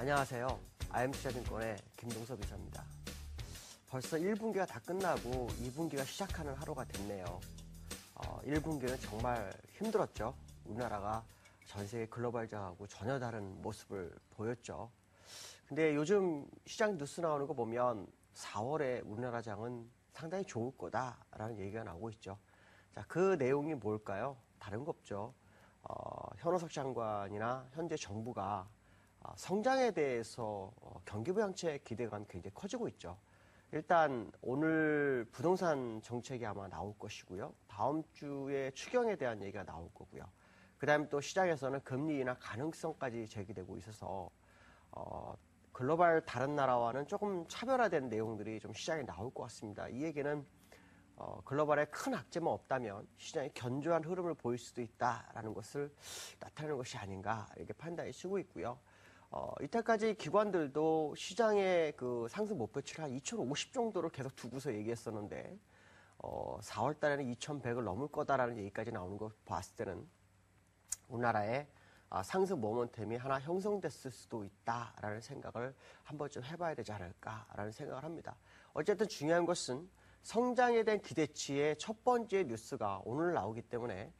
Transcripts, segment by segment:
안녕하세요. IM투자증권의 김동섭 이사입니다. 벌써 1분기가 다 끝나고 2분기가 시작하는 하루가 됐네요. 1분기는 정말 힘들었죠. 우리나라가 전 세계 글로벌장하고 전혀 다른 모습을 보였죠. 근데 요즘 시장 뉴스 나오는 거 보면 4월에 우리나라 장은 상당히 좋을 거다라는 얘기가 나오고 있죠. 자, 그 내용이 뭘까요? 다른 거 없죠. 현호석 장관이나 현재 정부가 성장에 대해서 경기부양책 기대감이 굉장히 커지고 있죠. 일단 오늘 부동산 정책이 아마 나올 것이고요. 다음 주에 추경에 대한 얘기가 나올 거고요. 그 다음에 또 시장에서는 금리 인하 가능성까지 제기되고 있어서 글로벌 다른 나라와는 조금 차별화된 내용들이 좀 시장에 나올 것 같습니다. 이 얘기는 글로벌에 큰 악재만 없다면 시장이 견조한 흐름을 보일 수도 있다라는 것을 나타내는 것이 아닌가 이렇게 판단이 쓰고 있고요. 이때까지 기관들도 시장의 그 상승 목표치를 한 2050 정도를 계속 두고서 얘기했었는데 4월 달에는 2100을 넘을 거다라는 얘기까지 나오는 거 봤을 때는 우리나라의 상승 모멘텀이 하나 형성됐을 수도 있다라는 생각을 한번 좀 해봐야 되지 않을까라는 생각을 합니다. 어쨌든 중요한 것은 성장에 대한 기대치의 첫 번째 뉴스가 오늘 나오기 때문에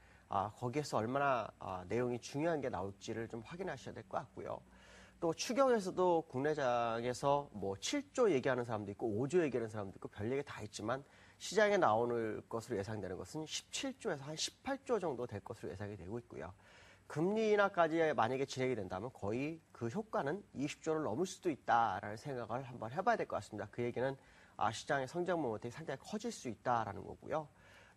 거기에서 얼마나 내용이 중요한 게 나올지를 좀 확인하셔야 될 것 같고요. 또 추경에서도 국내장에서 뭐 7조 얘기하는 사람도 있고 5조 얘기하는 사람도 있고 별 얘기 다 있지만 시장에 나오는 것으로 예상되는 것은 17조에서 한 18조 정도 될 것으로 예상이 되고 있고요. 금리 인하까지 만약에 진행이 된다면 거의 그 효과는 20조를 넘을 수도 있다라는 생각을 한번 해봐야 될 것 같습니다. 그 얘기는 시장의 성장 모멘텀이 상당히 커질 수 있다라는 거고요.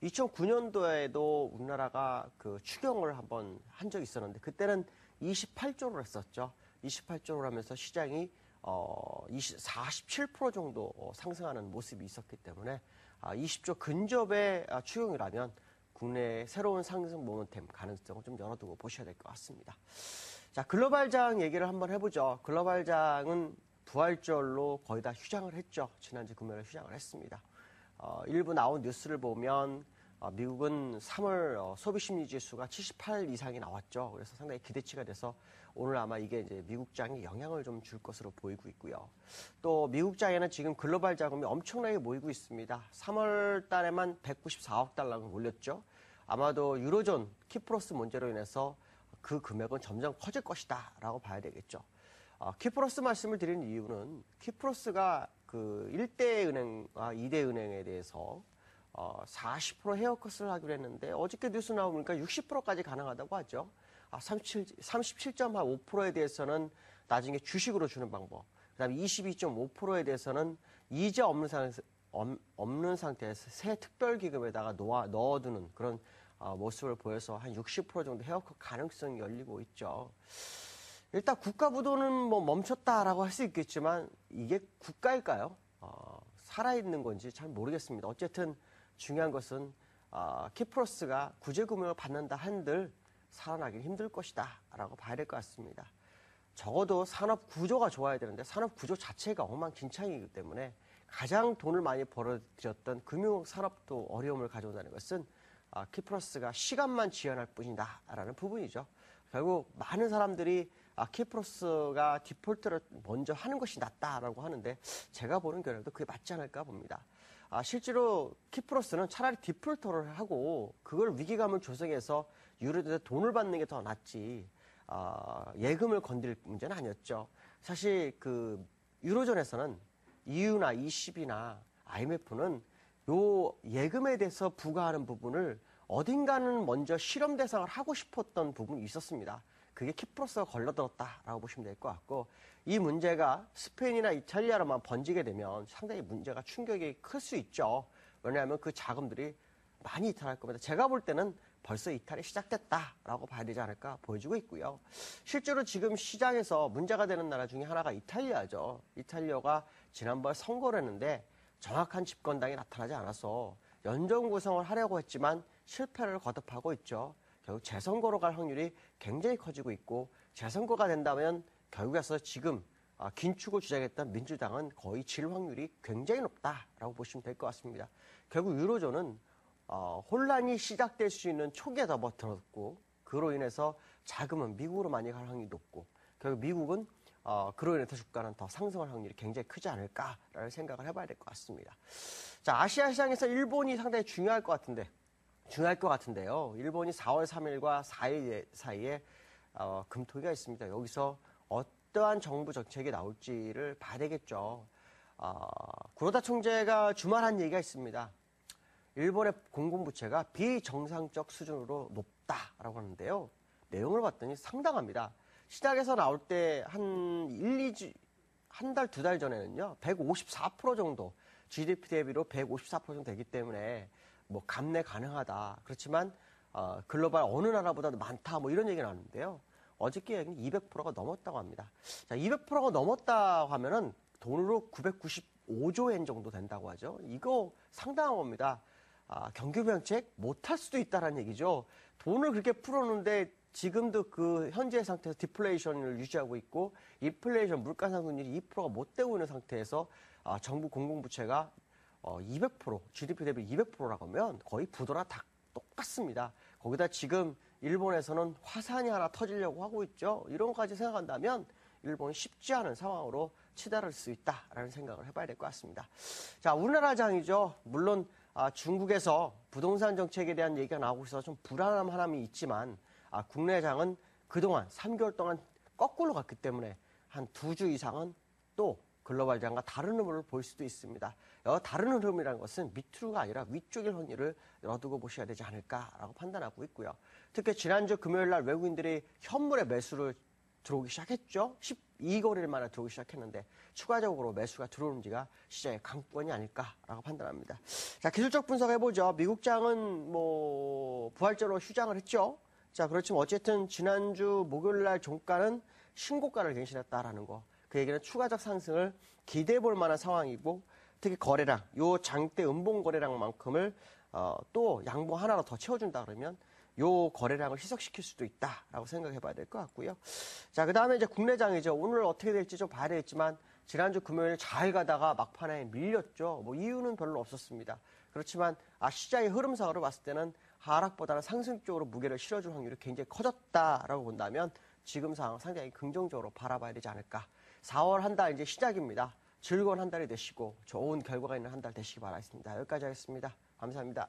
2009년도에도 우리나라가 그 추경을 한번 한 적이 있었는데 그때는 28조를 했었죠. 28조를 하면서 시장이 47% 정도 상승하는 모습이 있었기 때문에 20조 근접의 추경이라면 국내의 새로운 상승 모멘텀 가능성을 좀 열어두고 보셔야 될 것 같습니다. 자, 글로벌장 얘기를 한번 해보죠. 글로벌장은 부활절로 거의 다 휴장을 했죠. 지난주 금요일에 휴장을 했습니다. 일부 나온 뉴스를 보면 미국은 3월 소비심리지수가 78 이상이 나왔죠. 그래서 상당히 기대치가 돼서 오늘 아마 이게 이제 미국장에 영향을 좀 줄 것으로 보이고 있고요. 또 미국장에는 지금 글로벌 자금이 엄청나게 모이고 있습니다. 3월 달에만 194억 달러가 몰렸죠. 아마도 유로존 키프로스 문제로 인해서 그 금액은 점점 커질 것이다 라고 봐야 되겠죠. 키프로스 말씀을 드리는 이유는 키프로스가 그 1대 은행과 2대 은행에 대해서 40% 헤어컷을 하기로 했는데 어저께 뉴스 나오니까 60%까지 가능하다고 하죠. 37.5%에 대해서는 나중에 주식으로 주는 방법. 그다음에 22.5%에 대해서는 이자 없는 상태에서 새 특별기금에다가 넣어두는 그런 모습을 보여서 한 60% 정도 헤어컷 가능성이 열리고 있죠. 일단 국가부도는 뭐 멈췄다라고 할 수 있겠지만 이게 국가일까요? 살아있는 건지 잘 모르겠습니다. 어쨌든 중요한 것은 키프로스가 구제금융을 받는다 한들 살아나긴 힘들 것이다 라고 봐야 될 것 같습니다. 적어도 산업 구조가 좋아야 되는데 산업 구조 자체가 엉망진창이기 때문에 가장 돈을 많이 벌어들였던 금융산업도 어려움을 가져온다는 것은 키프로스가 시간만 지연할 뿐이다 라는 부분이죠. 결국 많은 사람들이 키프로스가 디폴트를 먼저 하는 것이 낫다라고 하는데 제가 보는 결과도 그게 맞지 않을까 봅니다. 실제로 키프로스는 차라리 디폴터를 하고 그걸 위기감을 조성해서 유료들한테 돈을 받는 게 더 낫지 예금을 건드릴 문제는 아니었죠. 사실 그 유로존에서는 EU나 ECB나 IMF는 요 예금에 대해서 부과하는 부분을 어딘가는 먼저 실험 대상을 하고 싶었던 부분이 있었습니다. 그게 키프로스가 걸러들었다라고 보시면 될 것 같고 이 문제가 스페인이나 이탈리아로만 번지게 되면 상당히 문제가 충격이 클 수 있죠. 왜냐하면 그 자금들이 많이 이탈할 겁니다. 제가 볼 때는 벌써 이탈이 시작됐다라고 봐야 되지 않을까 보여지고 있고요. 실제로 지금 시장에서 문제가 되는 나라 중에 하나가 이탈리아죠. 이탈리아가 지난번 선거를 했는데 정확한 집권당이 나타나지 않아서 연정 구성을 하려고 했지만 실패를 거듭하고 있죠. 결국 재선거로 갈 확률이 굉장히 커지고 있고 재선거가 된다면 결국에서 지금 긴축을 주장했던 민주당은 거의 질 확률이 굉장히 높다라고 보시면 될 것 같습니다. 결국 유로존은 혼란이 시작될 수 있는 초기에 접어들었고 그로 인해서 자금은 미국으로 많이 갈 확률이 높고 결국 미국은 그로 인해서 주가는 더 상승할 확률이 굉장히 크지 않을까라는 생각을 해봐야 될 것 같습니다. 자, 아시아 시장에서 일본이 상당히 중요할 것 같은데요. 일본이 4월 3일과 4일 사이에 금토기가 있습니다. 여기서 어떠한 정부 정책이 나올지를 봐야 되겠죠. 구로다 총재가 주말 한 얘기가 있습니다. 일본의 공공부채가 비정상적 수준으로 높다라고 하는데요. 내용을 봤더니 상당합니다. 시작에서 나올 때 한 2주, 한 달, 두 달 전에는요, 154% 정도, GDP 대비로 154% 정도 되기 때문에 뭐 감내 가능하다. 그렇지만 글로벌 어느 나라보다도 많다. 뭐 이런 얘기 나왔는데요. 어저께 얘기는 200%가 넘었다고 합니다. 자, 200%가 넘었다고 하면은 돈으로 995조 엔 정도 된다고 하죠. 이거 상당한 겁니다. 경기부양책 못할 수도 있다는 얘기죠. 돈을 그렇게 풀어놓는데 지금도 그 현재 상태에서 디플레이션을 유지하고 있고 인플레이션 물가 상승률이 2%가 못 되고 있는 상태에서 정부 공공부채가 200%, GDP 대비 200%라고 하면 거의 부도나 다 똑같습니다. 거기다 지금 일본에서는 화산이 하나 터지려고 하고 있죠. 이런 것까지 생각한다면 일본은 쉽지 않은 상황으로 치달을 수 있다라는 생각을 해봐야 될 것 같습니다. 자, 우리나라 장이죠. 물론 중국에서 부동산 정책에 대한 얘기가 나오고 있어서 좀 불안함 하나는 있지만 국내 장은 그동안 3개월 동안 거꾸로 갔기 때문에 한 2주 이상은 또 글로벌 장과 다른 흐름을 볼 수도 있습니다. 다른 흐름이라는 것은 밑으로가 아니라 위쪽일 확률을 열어두고 보셔야 되지 않을까라고 판단하고 있고요. 특히 지난주 금요일 날 외국인들이 현물의 매수를 들어오기 시작했죠. 12거래일 만에 들어오기 시작했는데 추가적으로 매수가 들어오는지가 시장의 강권이 아닐까라고 판단합니다. 자, 기술적 분석해보죠. 미국장은 뭐 부활적으로 휴장을 했죠. 자, 그렇지만 어쨌든 지난주 목요일 날 종가는 신고가를 갱신했다라는 거. 그 얘기는 추가적 상승을 기대해 볼 만한 상황이고 특히 거래량, 요 장대 음봉 거래량만큼을 또 양봉 하나로 더 채워준다 그러면 요 거래량을 희석시킬 수도 있다라고 생각해 봐야 될 것 같고요. 자, 그 다음에 이제 국내장이죠. 오늘 어떻게 될지 좀 봐야 되겠지만 지난주 금요일 잘 가다가 막판에 밀렸죠. 뭐 이유는 별로 없었습니다. 그렇지만 시장의 흐름상으로 봤을 때는 하락보다는 상승 쪽으로 무게를 실어줄 확률이 굉장히 커졌다라고 본다면 지금 상황 상당히 긍정적으로 바라봐야 되지 않을까. 4월 한 달 이제 시작입니다. 즐거운 한 달이 되시고 좋은 결과가 있는 한 달 되시기 바라겠습니다. 여기까지 하겠습니다. 감사합니다.